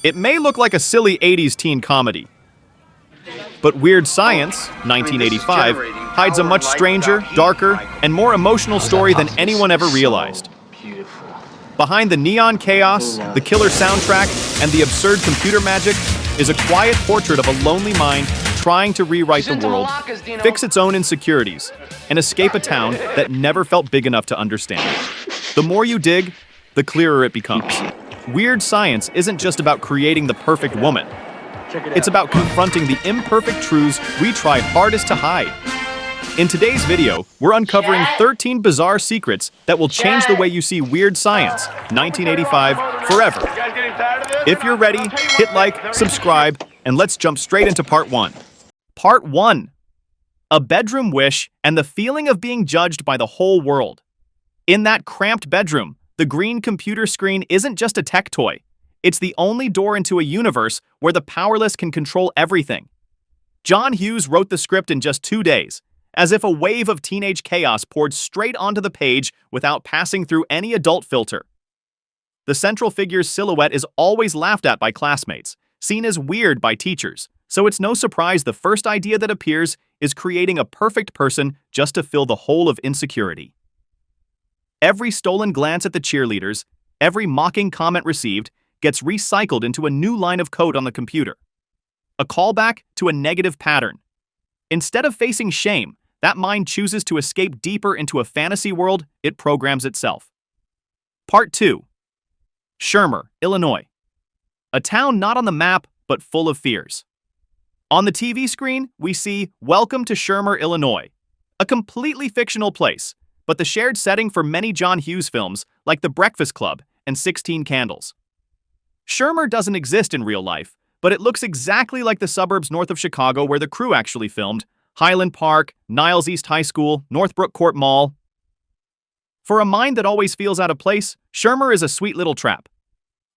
It may look like a silly 80s teen comedy, but Weird Science, 1985, hides a much stranger, darker, and more emotional story than anyone ever realized. Behind the neon chaos, the killer soundtrack, and the absurd computer magic is a quiet portrait of a lonely mind trying to rewrite the world, fix its own insecurities, and escape a town that never felt big enough to understand. The more you dig, the clearer it becomes. Weird Science isn't just about creating the perfect woman. It's about confronting the imperfect truths we try hardest to hide. In today's video, we're uncovering 13 bizarre secrets that will change the way you see Weird Science, 1985, forever. If you're ready, hit like, subscribe, and let's jump straight into part 1. Part 1. A bedroom wish and the feeling of being judged by the whole world. In that cramped bedroom, the green computer screen isn't just a tech toy. It's the only door into a universe where the powerless can control everything. John Hughes wrote the script in just 2 days, as if a wave of teenage chaos poured straight onto the page without passing through any adult filter. The central figure's silhouette is always laughed at by classmates, seen as weird by teachers, so it's no surprise the first idea that appears is creating a perfect person just to fill the hole of insecurity. Every stolen glance at the cheerleaders, every mocking comment received, gets recycled into a new line of code on the computer. A callback to a negative pattern. Instead of facing shame, that mind chooses to escape deeper into a fantasy world it programs itself. Part 2. Shermer, Illinois. A town not on the map, but full of fears. On the TV screen, we see Welcome to Shermer, Illinois, a completely fictional place, but the shared setting for many John Hughes films like The Breakfast Club and 16 Candles. Shermer doesn't exist in real life, but it looks exactly like the suburbs north of Chicago where the crew actually filmed: Highland Park, Niles East High School, Northbrook Court Mall. For a mind that always feels out of place, Shermer is a sweet little trap.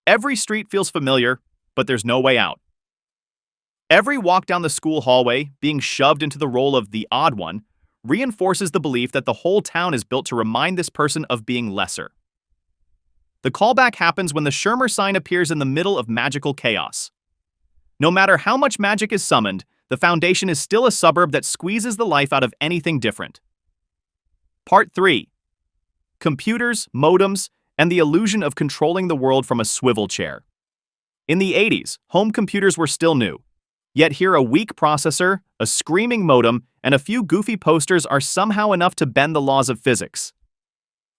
Every street feels familiar, but there's no way out. Every walk down the school hallway, being shoved into the role of the odd one, reinforces the belief that the whole town is built to remind this person of being lesser. The callback happens when the Shermer sign appears in the middle of magical chaos. No matter how much magic is summoned, the foundation is still a suburb that squeezes the life out of anything different. Part 3. Computers, modems, and the illusion of controlling the world from a swivel chair. In the 80s, home computers were still new. Yet here a weak processor, a screaming modem, and a few goofy posters are somehow enough to bend the laws of physics.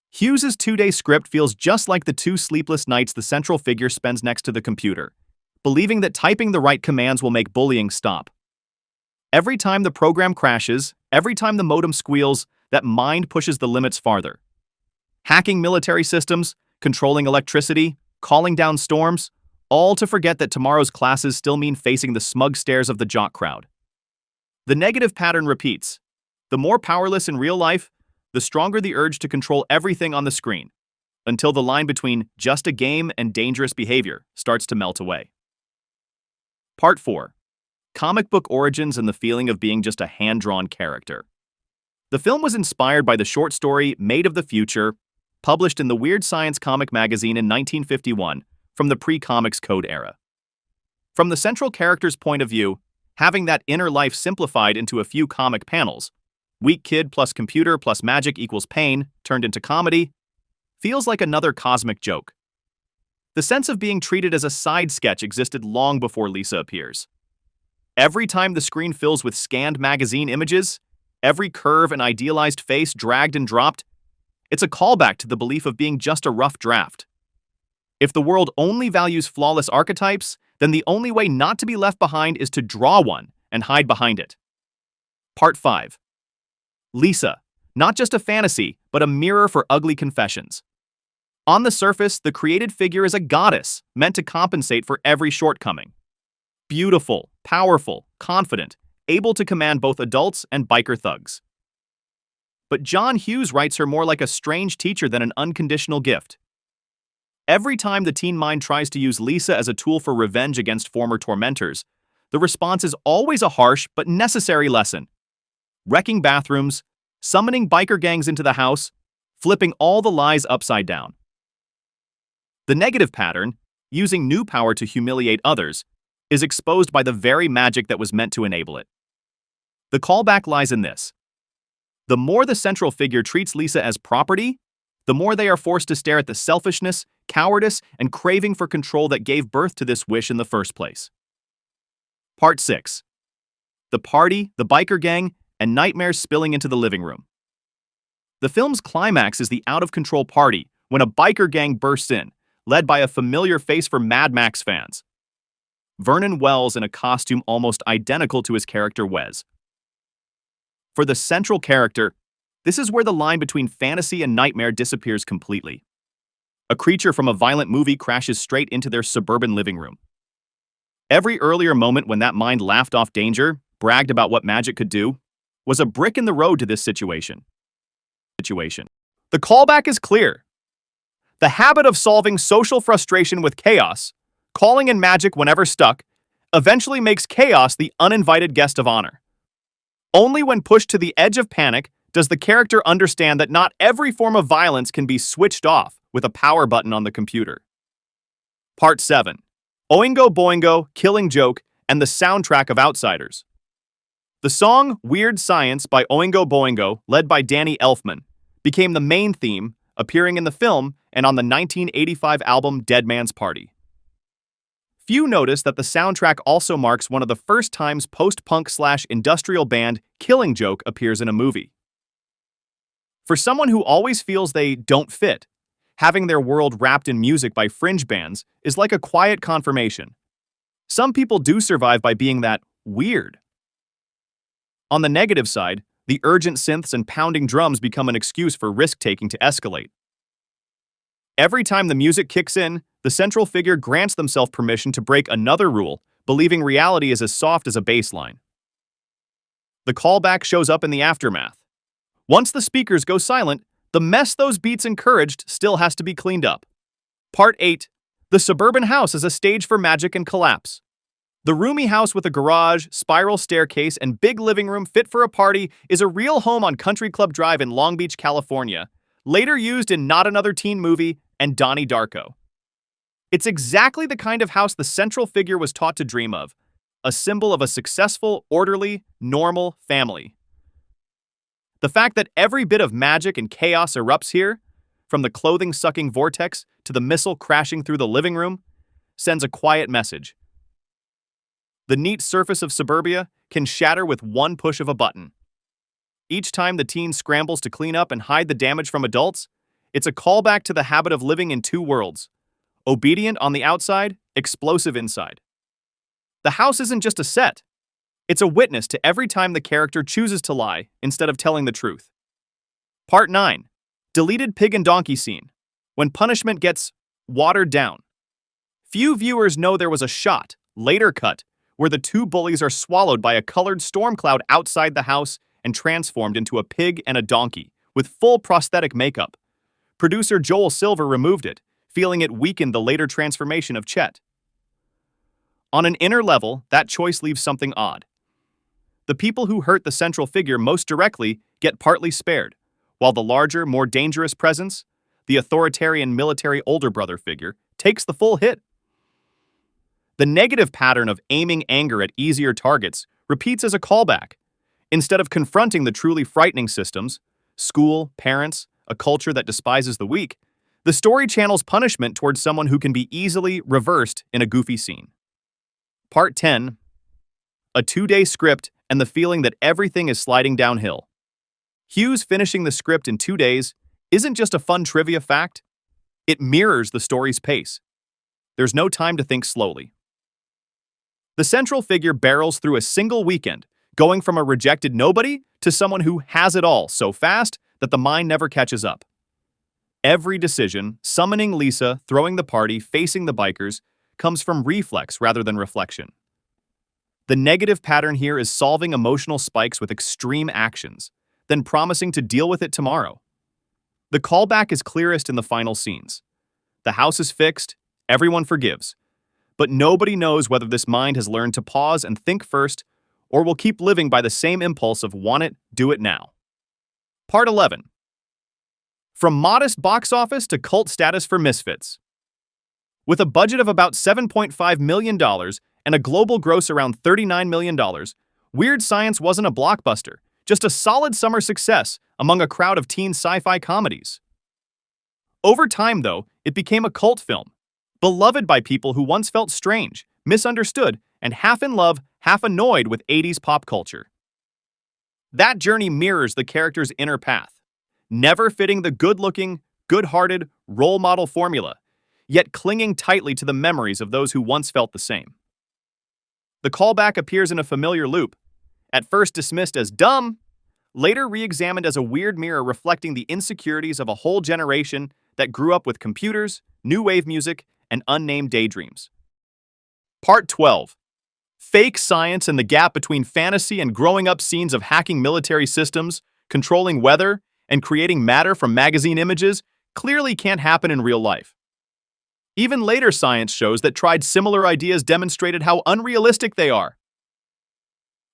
Hughes's 2-day script feels just like the 2 sleepless nights the central figure spends next to the computer, believing that typing the right commands will make bullying stop. Every time the program crashes, every time the modem squeals, that mind pushes the limits farther. Hacking military systems, controlling electricity, calling down storms, all to forget that tomorrow's classes still mean facing the smug stares of the jock crowd. The negative pattern repeats. The more powerless in real life, the stronger the urge to control everything on the screen, until the line between just a game and dangerous behavior starts to melt away. Part 4. Comic book origins and the feeling of being just a hand-drawn character. The film was inspired by the short story Made of the Future, published in the Weird Science comic magazine in 1951 from the pre-Comics Code era. From the central character's point of view, having that inner life simplified into a few comic panels, weak kid plus computer plus magic equals pain, turned into comedy, feels like another cosmic joke. The sense of being treated as a side sketch existed long before Lisa appears. Every time the screen fills with scanned magazine images, every curve and idealized face dragged and dropped, it's a callback to the belief of being just a rough draft. If the world only values flawless archetypes, then the only way not to be left behind is to draw one and hide behind it. Part 5. Lisa, not just a fantasy, but a mirror for ugly confessions. On the surface, the created figure is a goddess, meant to compensate for every shortcoming. Beautiful, powerful, confident, able to command both adults and biker thugs. But John Hughes writes her more like a strange teacher than an unconditional gift. Every time the teen mind tries to use Lisa as a tool for revenge against former tormentors, the response is always a harsh but necessary lesson. Wrecking bathrooms, summoning biker gangs into the house, flipping all the lies upside down. The negative pattern, using new power to humiliate others, is exposed by the very magic that was meant to enable it. The callback lies in this. The more the central figure treats Lisa as property, the more they are forced to stare at the selfishness, cowardice, and craving for control that gave birth to this wish in the first place. Part 6. The party, the biker gang, and nightmares spilling into the living room. The film's climax is the out-of-control party when a biker gang bursts in, led by a familiar face for Mad Max fans. Vernon Wells in a costume almost identical to his character Wes. For the central character, this is where the line between fantasy and nightmare disappears completely. A creature from a violent movie crashes straight into their suburban living room. Every earlier moment when that mind laughed off danger, bragged about what magic could do, was a brick in the road to this situation. The callback is clear. The habit of solving social frustration with chaos, calling in magic whenever stuck, eventually makes chaos the uninvited guest of honor. Only when pushed to the edge of panic does the character understand that not every form of violence can be switched off with a power button on the computer. Part 7. Oingo Boingo, Killing Joke, and the soundtrack of Outsiders. The song Weird Science by Oingo Boingo, led by Danny Elfman, became the main theme, appearing in the film and on the 1985 album Dead Man's Party. Few notice that the soundtrack also marks one of the first times post-punk/industrial band Killing Joke appears in a movie. For someone who always feels they don't fit, having their world wrapped in music by fringe bands is like a quiet confirmation. Some people do survive by being that weird. On the negative side, the urgent synths and pounding drums become an excuse for risk-taking to escalate. Every time the music kicks in, the central figure grants themselves permission to break another rule, believing reality is as soft as a baseline. The callback shows up in the aftermath. Once the speakers go silent, the mess those beats encouraged still has to be cleaned up. Part 8. The suburban house is a stage for magic and collapse. The roomy house with a garage, spiral staircase, and big living room fit for a party is a real home on Country Club Drive in Long Beach, California, later used in Not Another Teen Movie and Donnie Darko. It's exactly the kind of house the central figure was taught to dream of, a symbol of a successful, orderly, normal family. The fact that every bit of magic and chaos erupts here, from the clothing-sucking vortex to the missile crashing through the living room, sends a quiet message. The neat surface of suburbia can shatter with one push of a button. Each time the teen scrambles to clean up and hide the damage from adults, it's a callback to the habit of living in two worlds. Obedient on the outside, explosive inside. The house isn't just a set. It's a witness to every time the character chooses to lie instead of telling the truth. Part 9. Deleted pig and donkey scene. When punishment gets watered down. Few viewers know there was a shot, later cut, where the two bullies are swallowed by a colored storm cloud outside the house and transformed into a pig and a donkey, with full prosthetic makeup. Producer Joel Silver removed it, feeling it weakened the later transformation of Chet. On an inner level, that choice leaves something odd. The people who hurt the central figure most directly get partly spared, while the larger, more dangerous presence, the authoritarian military older brother figure, takes the full hit. The negative pattern of aiming anger at easier targets repeats as a callback. Instead of confronting the truly frightening systems, school, parents, a culture that despises the weak, the story channels punishment towards someone who can be easily reversed in a goofy scene. Part 10. A 2-day script and the feeling that everything is sliding downhill. Hughes finishing the script in 2 days isn't just a fun trivia fact. It mirrors the story's pace. There's no time to think slowly. The central figure barrels through a single weekend, going from a rejected nobody to someone who has it all so fast that the mind never catches up. Every decision, summoning Lisa, throwing the party, facing the bikers, comes from reflex rather than reflection. The negative pattern here is solving emotional spikes with extreme actions, then promising to deal with it tomorrow. The callback is clearest in the final scenes. The house is fixed, everyone forgives, but nobody knows whether this mind has learned to pause and think first, or will keep living by the same impulse of want it, do it now. Part 11. From modest box office to cult status for Misfits. With a budget of about $7.5 million and a global gross around $39 million, Weird Science wasn't a blockbuster, just a solid summer success among a crowd of teen sci-fi comedies. Over time, though, it became a cult film, beloved by people who once felt strange, misunderstood, and half in love, half annoyed with 80s pop culture. That journey mirrors the character's inner path, never fitting the good-looking, good-hearted role model formula, yet clinging tightly to the memories of those who once felt the same. The callback appears in a familiar loop, at first dismissed as dumb, later re-examined as a weird mirror reflecting the insecurities of a whole generation that grew up with computers, new wave music, and unnamed daydreams. Part 12. Fake science and the gap between fantasy and growing up scenes of hacking military systems, controlling weather, and creating matter from magazine images clearly can't happen in real life. Even later science shows that tried similar ideas demonstrated how unrealistic they are.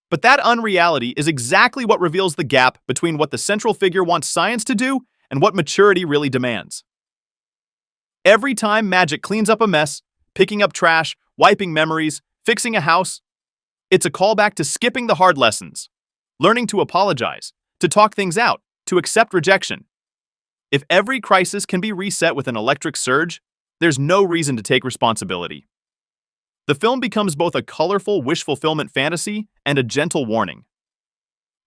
But that unreality is exactly what reveals the gap between what the central figure wants science to do and what maturity really demands. Every time magic cleans up a mess, picking up trash, wiping memories, fixing a house, it's a callback to skipping the hard lessons, learning to apologize, to talk things out, to accept rejection. If every crisis can be reset with an electric surge, there's no reason to take responsibility. The film becomes both a colorful wish fulfillment fantasy and a gentle warning.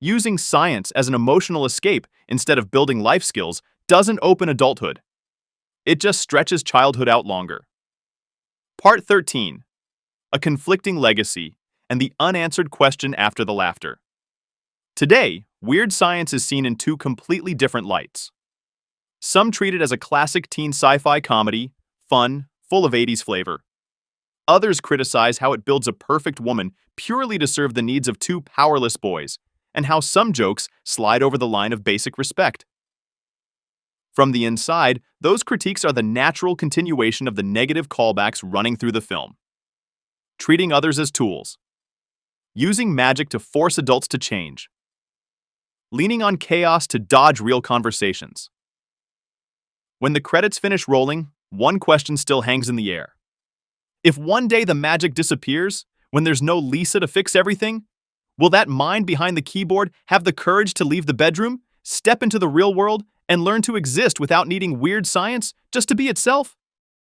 Using science as an emotional escape instead of building life skills doesn't open adulthood. It just stretches childhood out longer. Part 13. A conflicting legacy and the unanswered question after the laughter. Today, Weird Science is seen in two completely different lights. Some treat it as a classic teen sci-fi comedy, fun, full of 80s flavor. Others criticize how it builds a perfect woman purely to serve the needs of two powerless boys, and how some jokes slide over the line of basic respect. From the inside, those critiques are the natural continuation of the negative callbacks running through the film. Treating others as tools. Using magic to force adults to change. Leaning on chaos to dodge real conversations. When the credits finish rolling, one question still hangs in the air. If one day the magic disappears, when there's no Lisa to fix everything, will that mind behind the keyboard have the courage to leave the bedroom, step into the real world, and learn to exist without needing weird science just to be itself?